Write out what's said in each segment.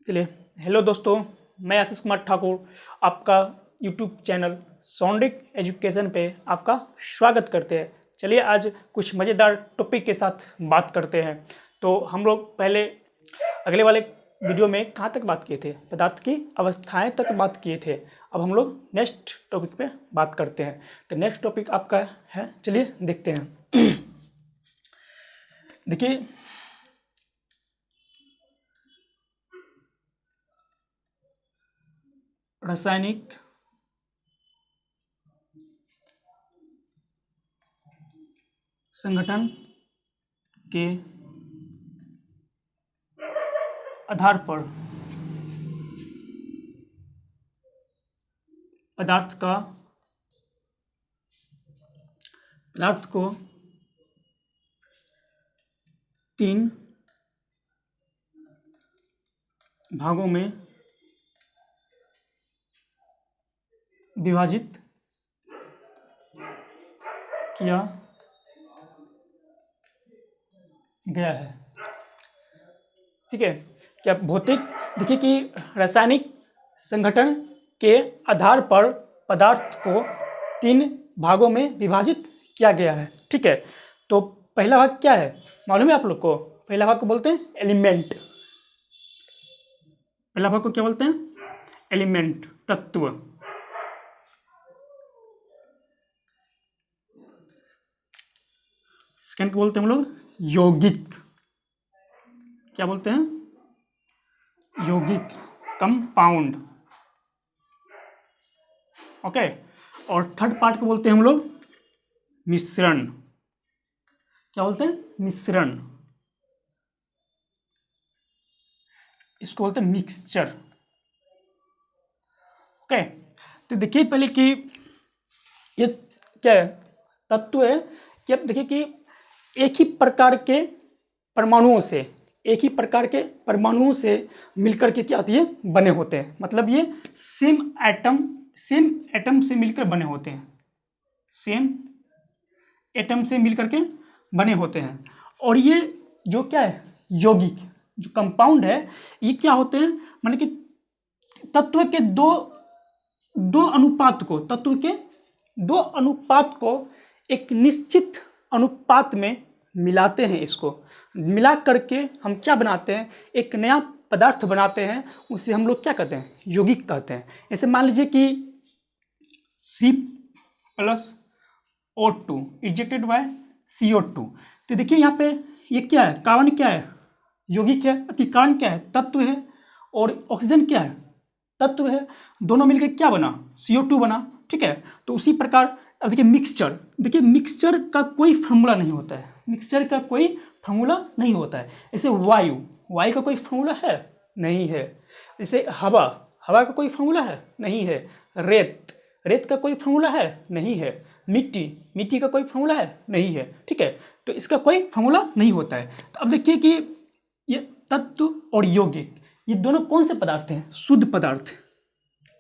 चलिए, हेलो दोस्तों, मैं आशीष कुमार ठाकुर आपका यूट्यूब चैनल सौंडिक एजुकेशन पे आपका स्वागत करते हैं। चलिए आज कुछ मज़ेदार टॉपिक के साथ बात करते हैं। तो हम लोग पहले अगले वाले वीडियो में कहाँ तक बात किए थे? पदार्थ की अवस्थाएं तक बात किए थे। अब हम लोग नेक्स्ट टॉपिक पे बात करते हैं। तो नेक्स्ट टॉपिक आपका है, चलिए देखते हैं। देखिए, रासायनिक संगठन के आधार पर पदार्थ को 3 भागों में विभाजित किया गया है। ठीक है, क्या भौतिक देखिए कि रासायनिक संगठन के आधार पर पदार्थ को 3 भागों में विभाजित किया गया है। ठीक है, तो पहला भाग क्या है मालूम है आप लोग को? पहला भाग को बोलते हैं एलिमेंट। पहला भाग को क्या बोलते हैं? एलिमेंट, तत्व। सेकंड को बोलते हैं हम लोग यौगिक। क्या बोलते हैं? यौगिक, कंपाउंड। ओके, और थर्ड पार्ट को बोलते हैं हम लोग मिश्रण। क्या बोलते हैं? मिश्रण। इसको बोलते हैं मिक्सचर। ओके, तो देखिए पहले कि ये क्या है, तत्व है कि अब देखिए कि एक ही प्रकार के परमाणुओं से मिलकर के क्या होती है, बने होते हैं। मतलब ये सेम एटम से मिलकर बने होते हैं। सेम एटम से मिलकर के बने होते हैं। और ये जो क्या है, यौगिक जो कंपाउंड है, ये क्या होते हैं, मतलब कि तत्व के दो अनुपात को एक निश्चित अनुपात में मिलाते हैं। इसको मिला करके हम क्या बनाते हैं, एक नया पदार्थ बनाते हैं। उसे हम लोग क्या कहते हैं? यौगिक कहते हैं। जैसे मान लीजिए कि C+O2 इजेक्टेड बाय CO2। तो देखिए यहाँ पे ये क्या है, कार्बन क्या है, यौगिक है। कार्बन क्या है, तत्व है। और ऑक्सीजन क्या है, तत्व है। दोनों मिलकर क्या बना? CO2 बना। ठीक है, तो उसी प्रकार अब देखिए मिक्सचर का कोई फॉर्मूला नहीं होता है। मिक्सचर का कोई फॉर्मूला नहीं होता है। जैसे वायु का कोई फॉर्मूला है? नहीं है। जैसे हवा का कोई फॉर्मूला है? नहीं है। रेत का कोई फॉर्मूला है? नहीं है। मिट्टी का कोई फॉर्मूला है? नहीं है। ठीक है, तो इसका कोई फॉर्मूला नहीं होता है। तो अब देखिए कि ये तत्व और यौगिक, ये दोनों कौन से पदार्थ हैं? शुद्ध पदार्थ।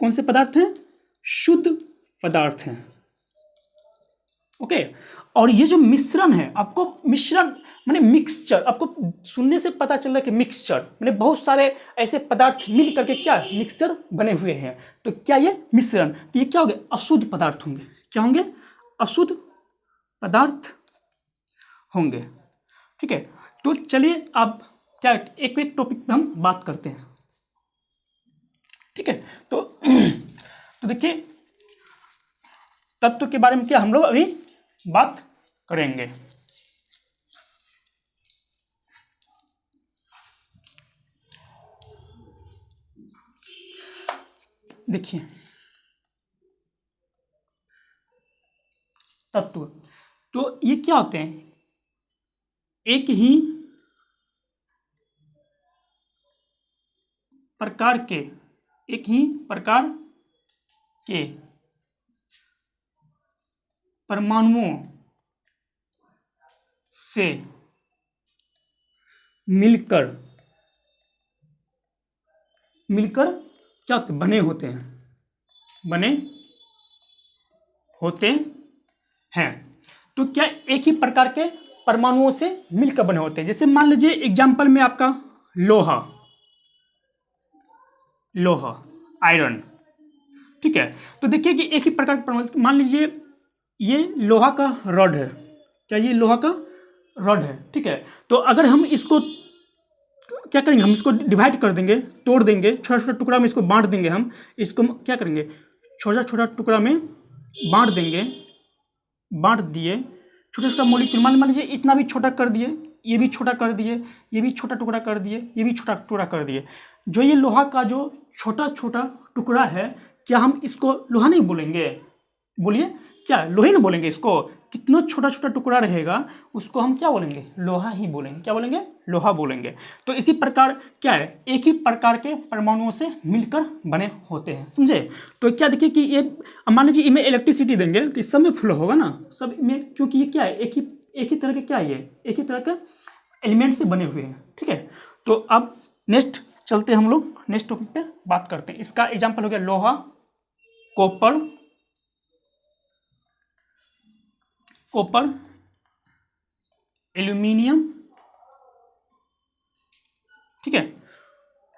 कौन से पदार्थ हैं? शुद्ध पदार्थ हैं। ओके, और ये जो मिश्रण है, आपको मिश्रण माने मिक्सचर, आपको सुनने से पता चल रहा है कि मिक्सचर माने बहुत सारे ऐसे पदार्थ मिल करके क्या मिक्सचर बने हुए हैं। तो क्या ये मिश्रण, तो ये क्या होंगे? अशुद्ध पदार्थ होंगे। क्या होंगे? अशुद्ध पदार्थ होंगे। ठीक है, तो चलिए अब क्या एक एक टॉपिक पे हम बात करते हैं। ठीक है, तो देखिए तत्व के बारे में क्या हम लोग अभी बात करेंगे। देखिए तत्व तो ये क्या होते हैं? एक ही प्रकार के परमाणुओं से मिलकर क्या होते? बने होते हैं। तो क्या एक ही प्रकार के परमाणुओं से मिलकर बने होते हैं? जैसे मान लीजिए एग्जाम्पल में आपका लोहा लोहा, आयरन। ठीक है, तो देखिए कि एक ही प्रकार का परमाणु, मान लीजिए ये लोहा का रॉड है, क्या ये लोहा का रॉड है? ठीक है, तो अगर हम इसको क्या करेंगे, हम इसको डिवाइड कर देंगे, तोड़ देंगे, छोटा छोटा टुकड़ा में इसको बांट देंगे, हम इसको क्या करेंगे, छोटा छोटा टुकड़ा में बांट देंगे, बांट दिए, छोटा छोटा मॉलिक्यूल, मान लीजिए इतना भी छोटा कर दिए, ये भी छोटा कर दिए, ये भी छोटा टुकड़ा कर दिए, ये भी छोटा टुकड़ा कर दिए। जो ये लोहा का जो छोटा छोटा टुकड़ा है, क्या हम इसको लोहा नहीं बोलेंगे? बोलिए, क्या लोहे नहीं बोलेंगे इसको? कितना छोटा छोटा टुकड़ा रहेगा उसको हम क्या बोलेंगे? लोहा ही बोलेंगे। क्या बोलेंगे? लोहा बोलेंगे। तो इसी प्रकार क्या है, एक ही प्रकार के परमाणुओं से मिलकर बने होते हैं, समझे? तो क्या देखिए कि ये मान लीजिए इनमें इलेक्ट्रिसिटी देंगे तो इस सब में फ्लो होगा ना, सब में, क्योंकि ये क्या है, एक ही तरह के क्या है, ये एक ही तरह के एलिमेंट से बने हुए हैं। ठीक है, तो अब नेक्स्ट चलते हैं, हम लोग नेक्स्ट टॉपिक पे बात करते हैं। इसका एग्जाम्पल हो गया लोहा, कॉपर, एल्यूमिनियम। ठीक है,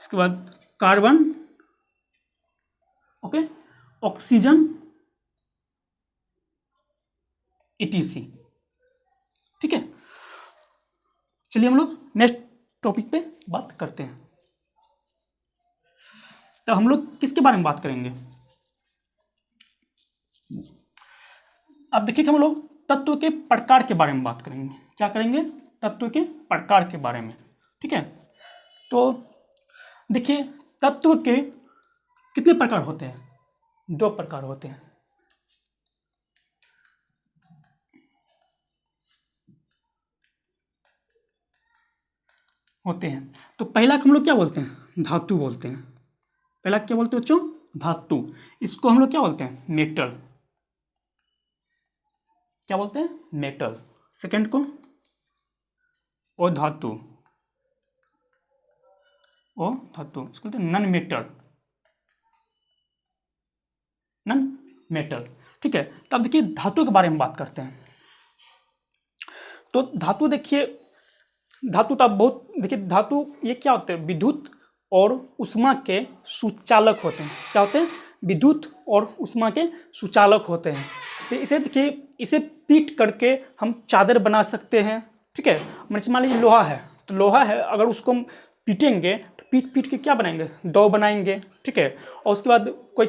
इसके बाद कार्बन, ओके, ऑक्सीजन, ETC। ठीक है, चलिए हम लोग नेक्स्ट टॉपिक पे बात करते हैं। तो हम लोग किसके बारे में बात करेंगे? अब देखिए हम लोग तत्व के प्रकार के बारे में बात करेंगे। क्या करेंगे? तत्व के प्रकार के बारे में। ठीक है, तो देखिए तत्व के कितने प्रकार होते हैं? 2 प्रकार होते हैं। तो पहला हम लोग क्या बोलते हैं? धातु बोलते हैं। पहला क्या बोलते हैं बच्चों? धातु। इसको हम लोग क्या बोलते हैं? मेटल। क्या बोलते हैं? मेटल। सेकंड को अधातु, इसको बोलते हैं नॉन मेटल, नॉन मेटल। ठीक है, तो अब देखिए धातु के बारे में बात करते हैं। तो धातु देखिए, धातु तो अब बहुत, देखिए धातु ये क्या होते हैं? विद्युत और उष्मा के सुचालक होते हैं। क्या होते हैं? विद्युत और उष्मा के सुचालक होते हैं। तो इसे देखिए, इसे पीट करके हम चादर बना सकते हैं। ठीक है, मान लीजिए लोहा है, तो लोहा है, अगर उसको हम पीटेंगे तो पीट पीट के क्या बनाएंगे? दो बनाएंगे। ठीक है, और उसके बाद कोई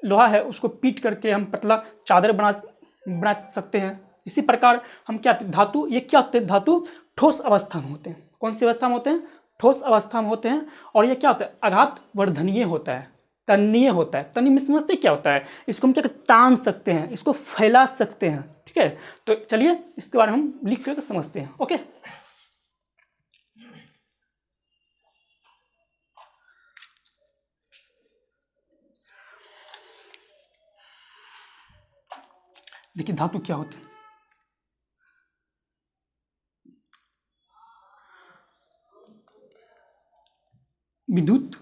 लोहा है, उसको पीट करके हम पतला चादर बना सकते हैं। इसी प्रकार हम क्या, धातु ये क्या होते हैं? धातु ठोस अवस्था में होते हैं। कौन सी अवस्था में होते हैं? ठोस अवस्था में होते हैं। और ये क्या होता है? आघात वर्धनीय होता है, तन्नीय होता है। तन्नीय में समझते क्या होता है? इसको हम क्या तान सकते हैं, इसको फैला सकते हैं। ठीक है, तो चलिए इसके बारे में हम लिख करके समझते हैं। ओके, देखिए धातु क्या होते हैं। विद्युत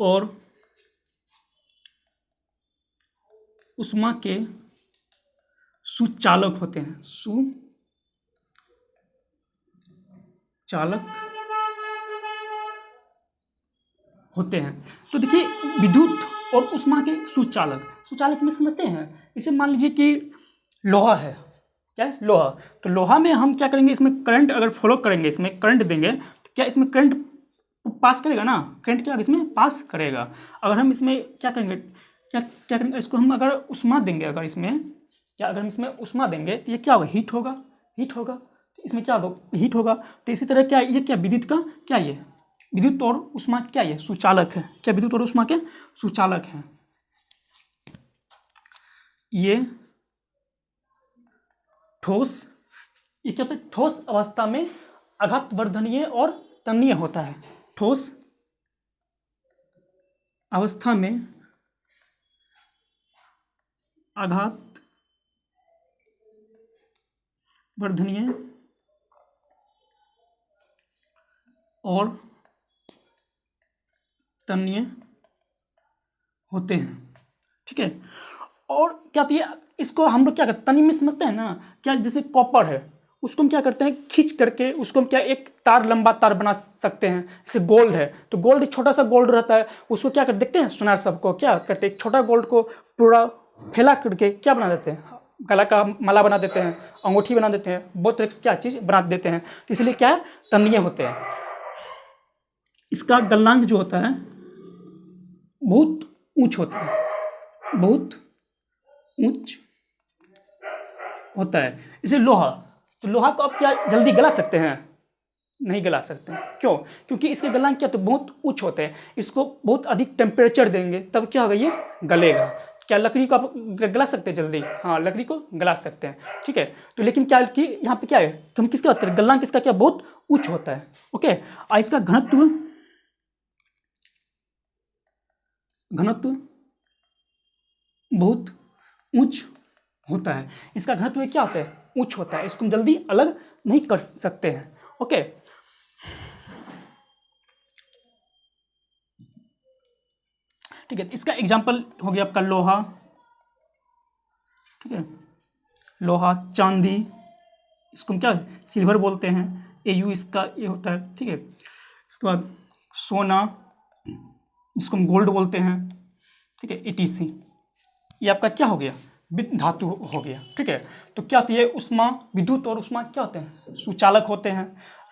और उष्मा के सुचालक होते हैं। सुचालक होते हैं। तो देखिए विद्युत और उष्मा के सुचालक में समझते हैं। इसे मान लीजिए कि लोहा है, क्या है? लोहा। तो लोहा में हम क्या करेंगे? इसमें करंट अगर फॉलो करेंगे, इसमें करंट देंगे, तो क्या इसमें करंट पास करेगा ना? करंट क्या इसमें पास करेगा। अगर हम इसमें क्या करेंगे, क्या करेंगे, इसको हम अगर उष्मा देंगे, अगर हम इसमें उष्मा देंगे तो ये क्या होगा? हीट होगा। तो इसमें क्या होगा? हीट होगा। तो इसी तरह क्या, ये क्या विद्युत का क्या, ये विद्युत और उष्मा क्या, ये सुचालक है। क्या विद्युत और उष्मा के सुचालक हैं? ये ठोस, ये क्या होता है? ठोस अवस्था में आघात वर्धनीय और तन्नीय होता है। ठोस अवस्था में आघात वर्धनीय और तन्नीय होते हैं। ठीक है, और क्या होती है? इसको हम लोग क्या करते हैं? तन्नीय में समझते हैं ना, क्या जैसे कॉपर है, उसको हम क्या करते हैं, खींच करके उसको हम क्या एक तार, लंबा तार बना सकते हैं। जैसे गोल्ड है तो गोल्ड, छोटा सा गोल्ड रहता है, उसको क्या कर देखते हैं सुनार सबको क्या करते हैं, एक छोटा गोल्ड को पूरा फैला करके क्या बना देते हैं, गला का माला बना देते हैं, अंगूठी बना देते हैं, बहुत तरह की क्या चीज़ बना देते हैं। तो इसलिए क्या है, तन्नीय होते हैं। इसका गलनांक जो होता है बहुत ऊंच होता है, बहुत ऊंच होता है। इसे लोहा, तो लोहा को आप क्या जल्दी गला सकते हैं, नहीं गला सकते हैं। क्यों? क्योंकि इसके गलनांक क्या तो बहुत उच्च होते हैं। इसको बहुत अधिक टेम्परेचर देंगे तब क्या होगा, ये गलेगा। क्या लकड़ी को आप गला सकते हैं जल्दी? हाँ, लकड़ी को गला सकते हैं, ठीक है। तो लेकिन क्या कि यहाँ पे क्या है कि हम किसकी बात करें, गलनांक इसका क्या बहुत उच्च होता है। ओके, और इसका घनत्व, घनत्व बहुत उच्च होता है। इसका घनत्व क्या होता है, उच्च होता है। इसको हम जल्दी अलग नहीं कर सकते हैं। ओके, ठीक है। इसका एग्जाम्पल हो गया आपका लोहा, ठीक है, लोहा, चांदी, इसको हम क्या सिल्वर बोलते हैं, एयू इसका ये होता है, ठीक है। इसके बाद सोना, इसको हम गोल्ड बोलते हैं, ठीक है, एटीसी। ये आपका क्या हो गया, धातु हो गया, ठीक है। तो क्या होती है, उष्मा, विद्युत और उष्मा क्या होते हैं, सुचालक होते हैं।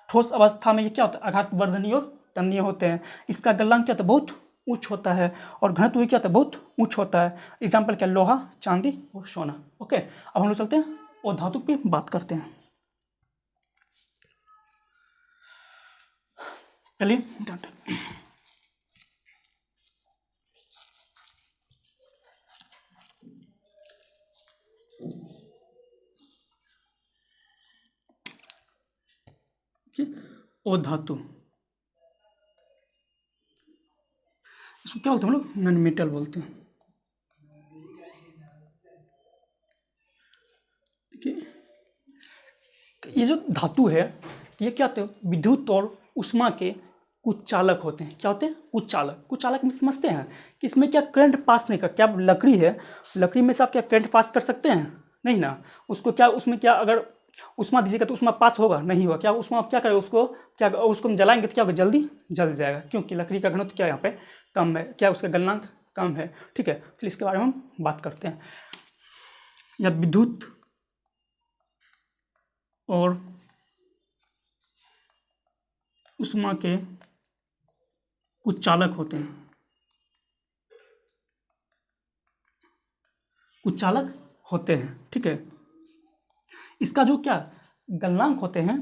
ठोस अवस्था में ये क्या होता है, आघातवर्धनीय और तन्नीय होते हैं। इसका गलनांक क्या होता है, बहुत उच्च होता है। और घनत्व क्या होता है, बहुत उच्च होता है। एग्जाम्पल क्या, लोहा, चांदी और सोना। ओके, अब हम लोग चलते हैं और धातु पे बात करते हैं। चलिए, और धातु, इसको क्या बोलते हैं हम लोग, नॉन मेटल बोलते हैं। ठीक है, ये जो धातु है ये क्या होते हैं, विद्युत और उष्मा के कुछ चालक होते हैं। क्या होते हैं, कुछ चालक। कुछ चालक में समझते हैं कि इसमें क्या करंट पास नहीं कर, क्या लकड़ी है, लकड़ी में से आप क्या करंट पास कर सकते हैं, नहीं ना। उसको क्या, उसमें क्या अगर उष्मा दीजिएगा तो उष्मा पास होगा, नहीं होगा। क्या उष्मा क्या करेगा, उसको क्या, उसको हम जलाएंगे तो क्या होगा, जल्दी जल जाएगा, क्योंकि लकड़ी का घनत्व क्या यहाँ पे कम है, क्या उसका गलनांक कम है, ठीक है। तो इसके बारे में हम बात करते हैं। या विद्युत और उष्मा के कुछ चालक होते हैं, कुछ चालक होते हैं, ठीक है। इसका जो क्या गलनांक होते हैं,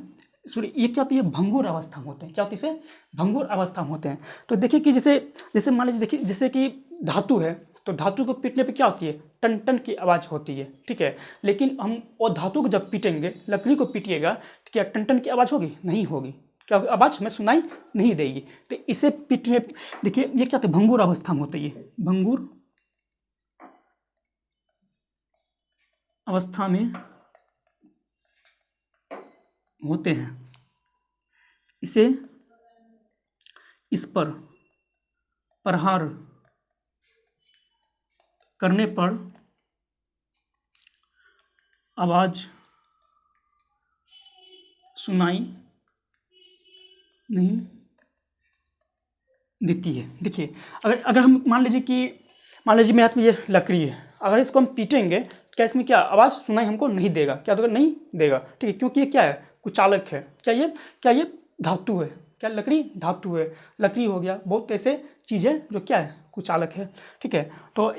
सॉरी, ये क्या होती है, भंगुर अवस्था में होते हैं। क्या होती है, भंगुर अवस्था में होते हैं। तो देखिए कि जैसे जैसे मान लीजिए, देखिए जैसे कि धातु है, तो धातु को पीटने पे क्या होती है, टन टन की आवाज़ होती है, ठीक है। लेकिन हम और धातु को जब पीटेंगे, लकड़ी को पीटिएगा तो क्या टन टन की आवाज़ होगी, नहीं होगी। क्या आवाज़ हमें सुनाई नहीं देगी। तो इसे पीटने, देखिए ये क्या होता है, भंगुर अवस्था में होती है, भंगुर अवस्था में होते हैं। इसे, इस पर प्रहार करने पर आवाज़ सुनाई नहीं देती है। देखिए, अगर अगर हम मान लीजिए मेरे हाथ में ये लकड़ी है, अगर इसको हम पीटेंगे क्या इसमें क्या आवाज़ सुनाई हमको नहीं देगा, क्या देगा, नहीं देगा, ठीक है। क्योंकि ये क्या है, कुचालक है। क्या ये धातु है, क्या लकड़ी धातु है, लकड़ी हो गया, बहुत ऐसे चीज़ें जो क्या है, कुचालक है, ठीक है। तो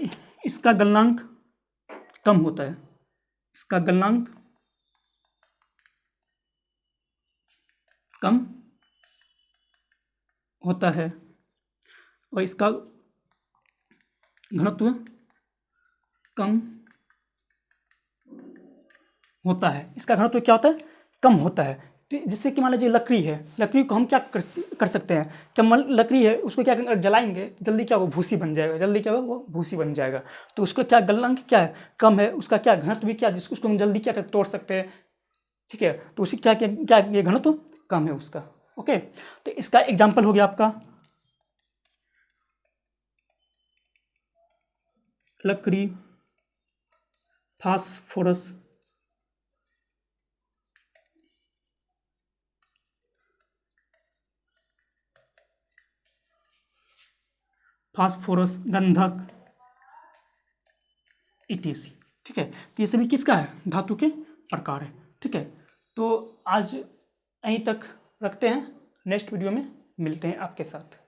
इसका गलनांक कम होता है, इसका गलनांक कम होता है और इसका घनत्व कम होता है। इसका घनत्व क्या होता है, कम होता है। तो जैसे कि मान लीजिए लकड़ी है, लकड़ी को हम क्या कर सकते हैं, क्या लकड़ी है उसको क्या करेंगे, जलाएंगे जल्दी क्या वो भूसी बन जाएगा, जल्दी क्या वो भूसी बन जाएगा। तो उसको क्या गलनांक क्या है, कम है। उसका क्या घनत्व भी क्या, जिसको उसको हम जल्दी क्या कर तोड़ सकते हैं, ठीक है। तो उसी क्या क्या क्या ये घनत्व कम है उसका। ओके, तो इसका एग्जाम्पल हो गया आपका लकड़ी, फास्फोरस, फास्फोरस, गंधक, ETC। ठीक है, तो ये सभी किसका है, धातु के प्रकार है। ठीक है, तो आज यहीं तक रखते हैं, नेक्स्ट वीडियो में मिलते हैं आपके साथ।